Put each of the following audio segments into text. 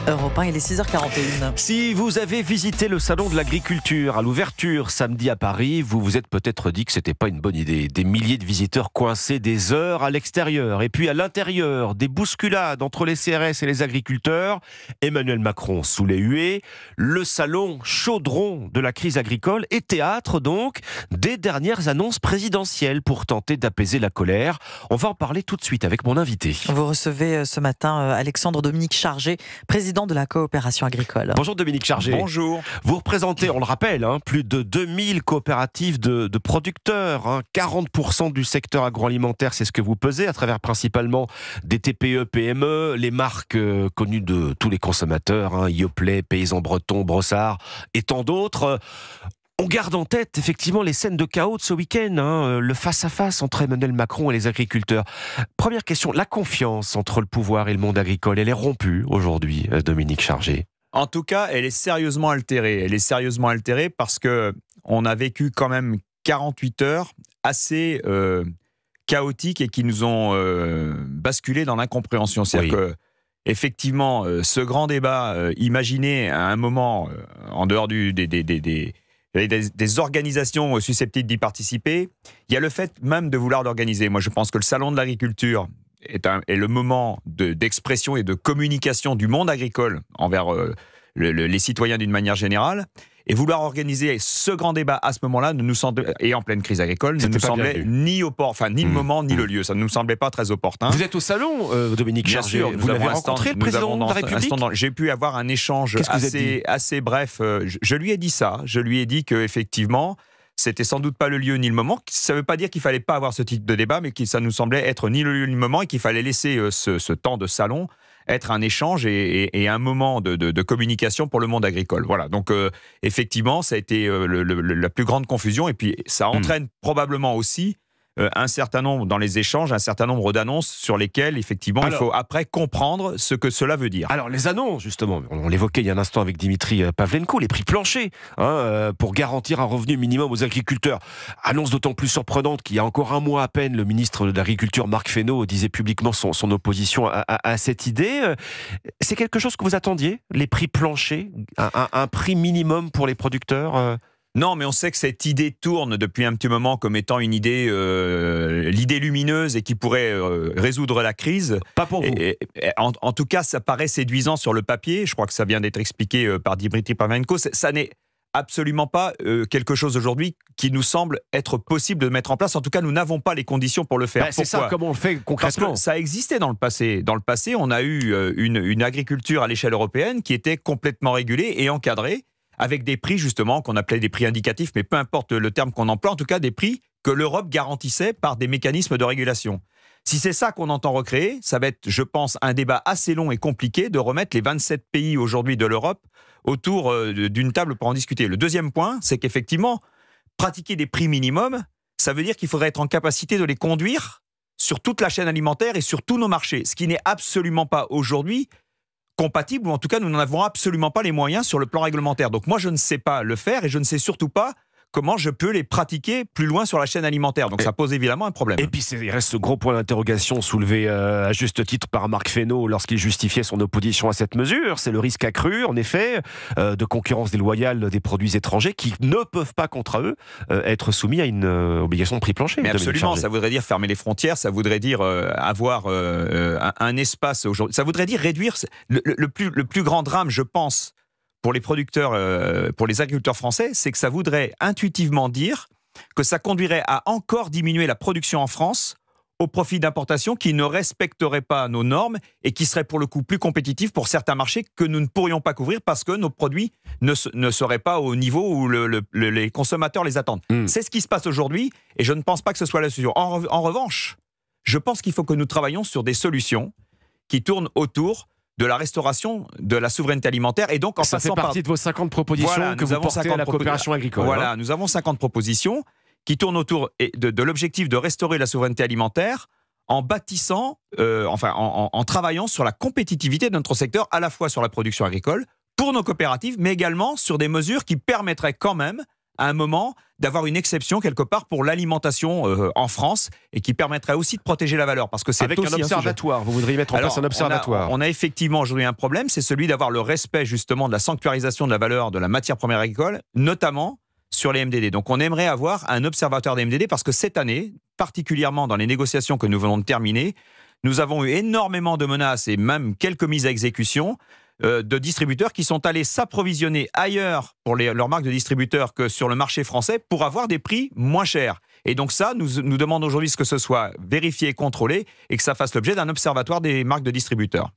Europe 1, il est 6h41. Si vous avez visité le salon de l'agriculture à l'ouverture samedi à Paris, vous vous êtes peut-être dit que c'était pas une bonne idée. Des milliers de visiteurs coincés des heures à l'extérieur et puis à l'intérieur, des bousculades entre les CRS et les agriculteurs. Emmanuel Macron sous les huées, le salon chaudron de la crise agricole et théâtre donc des dernières annonces présidentielles pour tenter d'apaiser la colère. On va en parler tout de suite avec mon invité. Vous recevez ce matin Alexandre Dominique Chargé, président de la coopération agricole. Bonjour Dominique Chargé. Bonjour. Vous représentez, on le rappelle, plus de 2000 coopératives de producteurs. 40% du secteur agroalimentaire, c'est ce que vous pesez, à travers principalement des TPE, PME, les marques connues de tous les consommateurs, Yoplait, Paysans Bretons, Brossard et tant d'autres. On garde en tête effectivement les scènes de chaos de ce week-end, le face-à-face entre Emmanuel Macron et les agriculteurs. Première question, la confiance entre le pouvoir et le monde agricole, elle est rompue aujourd'hui, Dominique Chargé? En tout cas, elle est sérieusement altérée. Elle est sérieusement altérée parce qu'on a vécu quand même 48 heures assez chaotiques et qui nous ont basculé dans l'incompréhension. C'est-à-dire que effectivement, ce grand débat imaginé à un moment en dehors des organisations susceptibles d'y participer, il y a le fait même de vouloir l'organiser. Moi, je pense que le salon de l'agriculture est le moment d'expression et de communication du monde agricole envers les citoyens d'une manière générale. Et vouloir organiser ce grand débat à ce moment-là, et en pleine crise agricole, ne nous semblait ni le moment ni le lieu. Ça ne nous semblait pas très opportun. Vous êtes au salon, Dominique Chargé. Vous l'avez rencontré, le président de la République? J'ai pu avoir un échange assez bref. Je lui ai dit ça. Je lui ai dit qu'effectivement, c'était sans doute pas le lieu ni le moment. Ça ne veut pas dire qu'il fallait pas avoir ce type de débat, mais que ça nous semblait être ni le lieu ni le moment et qu'il fallait laisser ce temps de salon être un échange et un moment de communication pour le monde agricole. Voilà, donc effectivement, ça a été la plus grande confusion et puis ça entraîne probablement aussi un certain nombre, dans les échanges, un certain nombre d'annonces sur lesquelles, effectivement, il faut après comprendre ce que cela veut dire. Alors, les annonces, justement, on l'évoquait il y a un instant avec Dimitri Pavlenko, les prix planchers, pour garantir un revenu minimum aux agriculteurs. Annonce d'autant plus surprenante qu'il y a encore un mois à peine, le ministre de l'Agriculture, Marc Fesneau, disait publiquement son opposition à cette idée. C'est quelque chose que vous attendiez, les prix planchers, un prix minimum pour les producteurs Non, mais on sait que cette idée tourne depuis un petit moment comme étant une idée, l'idée lumineuse et qui pourrait résoudre la crise. Pas pour vous. En tout cas, ça paraît séduisant sur le papier. Je crois que ça vient d'être expliqué par Dimitri Pavlenko. Ça n'est absolument pas quelque chose aujourd'hui qui nous semble être possible de mettre en place. En tout cas, nous n'avons pas les conditions pour le faire. C'est ça, comment on le fait concrètement? Parce que ça existait dans le passé. Dans le passé, on a eu une agriculture à l'échelle européenne qui était complètement régulée et encadrée, avec des prix justement qu'on appelait des prix indicatifs, mais peu importe le terme qu'on emploie, en tout cas des prix que l'Europe garantissait par des mécanismes de régulation. Si c'est ça qu'on entend recréer, ça va être, je pense, un débat assez long et compliqué de remettre les 27 pays aujourd'hui de l'Europe autour d'une table pour en discuter. Le deuxième point, c'est qu'effectivement, pratiquer des prix minimums, ça veut dire qu'il faudrait être en capacité de les conduire sur toute la chaîne alimentaire et sur tous nos marchés, ce qui n'est absolument pas aujourd'hui compatible, ou en tout cas nous n'en avons absolument pas les moyens sur le plan réglementaire. Donc moi je ne sais pas le faire et je ne sais surtout pas comment je peux les pratiquer plus loin sur la chaîne alimentaire. Donc ça pose évidemment un problème. Et puis il reste ce gros point d'interrogation soulevé à juste titre par Marc Fesneau lorsqu'il justifiait son opposition à cette mesure. C'est le risque accru, en effet, de concurrence déloyale des produits étrangers qui ne peuvent pas, contre eux, être soumis à une obligation de prix plancher. Mais absolument, ça voudrait dire fermer les frontières, ça voudrait dire avoir un espace aujourd'hui. Ça voudrait dire réduire le plus grand drame, je pense, pour les producteurs, pour les agriculteurs français, c'est que ça voudrait intuitivement dire que ça conduirait à encore diminuer la production en France au profit d'importations qui ne respecteraient pas nos normes et qui seraient pour le coup plus compétitifs pour certains marchés que nous ne pourrions pas couvrir parce que nos produits ne seraient pas au niveau où les consommateurs les attendent. C'est ce qui se passe aujourd'hui et je ne pense pas que ce soit la solution. En revanche, je pense qu'il faut que nous travaillions sur des solutions qui tournent autour de la restauration de la souveraineté alimentaire et donc en ça passant fait partie de vos 50 propositions que vous portez à la coopération agricole. Voilà, nous avons 50 propositions qui tournent autour de l'objectif de restaurer la souveraineté alimentaire en bâtissant, en travaillant sur la compétitivité de notre secteur, à la fois sur la production agricole, pour nos coopératives, mais également sur des mesures qui permettraient quand même à un moment, d'avoir une exception quelque part pour l'alimentation en France et qui permettrait aussi de protéger la valeur. Parce que c'est avec aussi un observatoire, vous voudriez mettre en place un observatoire. On a effectivement aujourd'hui un problème, c'est celui d'avoir le respect justement de la sanctuarisation de la valeur de la matière première agricole, notamment sur les MDD. Donc on aimerait avoir un observatoire des MDD parce que cette année, particulièrement dans les négociations que nous venons de terminer, nous avons eu énormément de menaces et même quelques mises à exécution de distributeurs qui sont allés s'approvisionner ailleurs pour leurs marques de distributeurs que sur le marché français pour avoir des prix moins chers. Et donc ça, nous demandons aujourd'hui que ce soit vérifié et contrôlé et que ça fasse l'objet d'un observatoire des marques de distributeurs.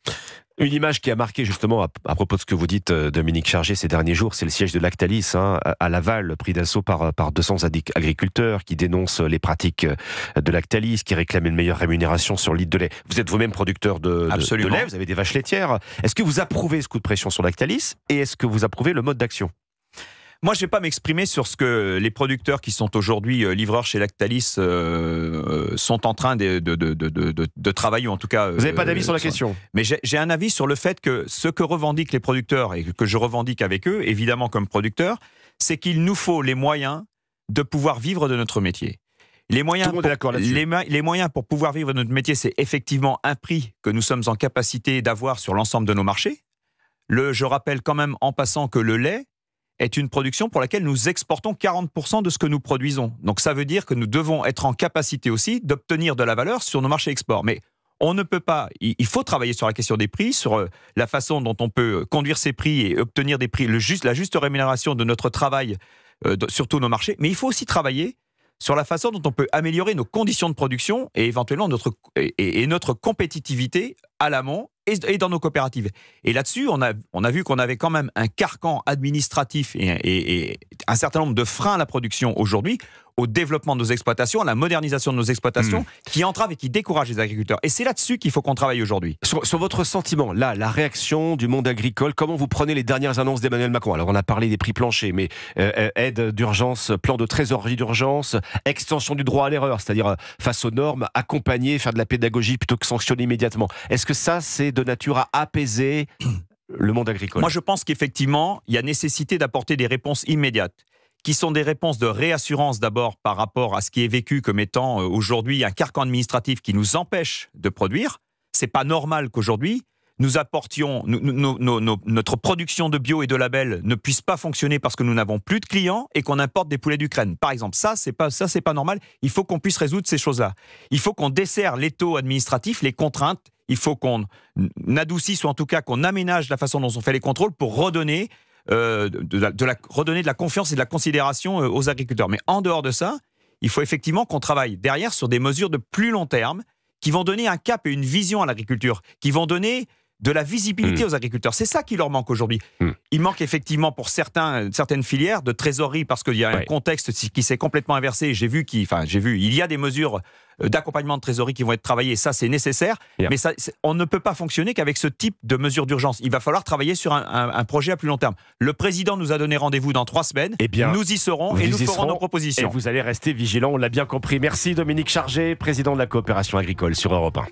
Une image qui a marqué justement à propos de ce que vous dites, Dominique Chargé, ces derniers jours, c'est le siège de Lactalis à Laval, pris d'assaut par 200 agriculteurs qui dénoncent les pratiques de Lactalis, qui réclament une meilleure rémunération sur le litre de lait. Vous êtes vous-même producteur de lait, vous avez des vaches laitières. Est-ce que vous approuvez ce coup de pression sur Lactalis et est-ce que vous approuvez le mode d'action ? Moi, je ne vais pas m'exprimer sur ce que les producteurs qui sont aujourd'hui livreurs chez Lactalis sont en train de travailler, ou en tout cas... Vous n'avez pas d'avis sur la question ? Mais j'ai un avis sur le fait que ce que revendiquent les producteurs, et que je revendique avec eux, évidemment comme producteur, c'est qu'il nous faut les moyens de pouvoir vivre de notre métier. Les moyens, Tout le monde est d'accord là-dessus. les moyens pour pouvoir vivre de notre métier, c'est effectivement un prix que nous sommes en capacité d'avoir sur l'ensemble de nos marchés. Je rappelle quand même en passant que le lait est une production pour laquelle nous exportons 40% de ce que nous produisons. Donc ça veut dire que nous devons être en capacité aussi d'obtenir de la valeur sur nos marchés export. Mais on ne peut pas, il faut travailler sur la question des prix, sur la façon dont on peut conduire ces prix et obtenir des prix, la juste rémunération de notre travail sur tous nos marchés. Mais il faut aussi travailler sur la façon dont on peut améliorer nos conditions de production et éventuellement notre compétitivité à l'amont et dans nos coopératives. Et là-dessus, on a vu qu'on avait quand même un carcan administratif et un certain nombre de freins à la production aujourd'hui, au développement de nos exploitations, à la modernisation de nos exploitations, qui entravent et qui découragent les agriculteurs. Et c'est là-dessus qu'il faut qu'on travaille aujourd'hui. Sur votre sentiment, là, la réaction du monde agricole, comment vous prenez les dernières annonces d'Emmanuel Macron ? Alors, on a parlé des prix planchers, mais aide d'urgence, plan de trésorerie d'urgence, extension du droit à l'erreur, c'est-à-dire face aux normes, accompagner, faire de la pédagogie plutôt que sanctionner immédiatement. Est-ce que ça, c'est de nature à apaiser le monde agricole ? Moi, je pense qu'effectivement, il y a nécessité d'apporter des réponses immédiates, qui sont des réponses de réassurance d'abord par rapport à ce qui est vécu comme étant aujourd'hui un carcan administratif qui nous empêche de produire. C'est pas normal qu'aujourd'hui, nous apportions, notre production de bio et de label ne puisse pas fonctionner parce que nous n'avons plus de clients et qu'on importe des poulets d'Ukraine. Par exemple, ça, c'est pas normal. Il faut qu'on puisse résoudre ces choses-là. Il faut qu'on desserre l'étau administratif, les contraintes. Il faut qu'on adoucisse ou en tout cas qu'on aménage la façon dont on fait les contrôles pour redonner redonner de la confiance et de la considération aux agriculteurs. Mais en dehors de ça, il faut effectivement qu'on travaille derrière sur des mesures de plus long terme qui vont donner un cap et une vision à l'agriculture, qui vont donner de la visibilité aux agriculteurs. C'est ça qui leur manque aujourd'hui. Il manque effectivement pour certaines filières de trésorerie parce qu'il y a un contexte qui s'est complètement inversé. Il y a des mesures d'accompagnement de trésorerie qui vont être travaillées. Ça, c'est nécessaire. Mais on ne peut pas fonctionner qu'avec ce type de mesures d'urgence. Il va falloir travailler sur un projet à plus long terme. Le président nous a donné rendez-vous dans 3 semaines. Nous y serons et nous ferons nos propositions. Et vous allez rester vigilant, on l'a bien compris. Merci Dominique Chargé, président de la coopération agricole sur Europe 1.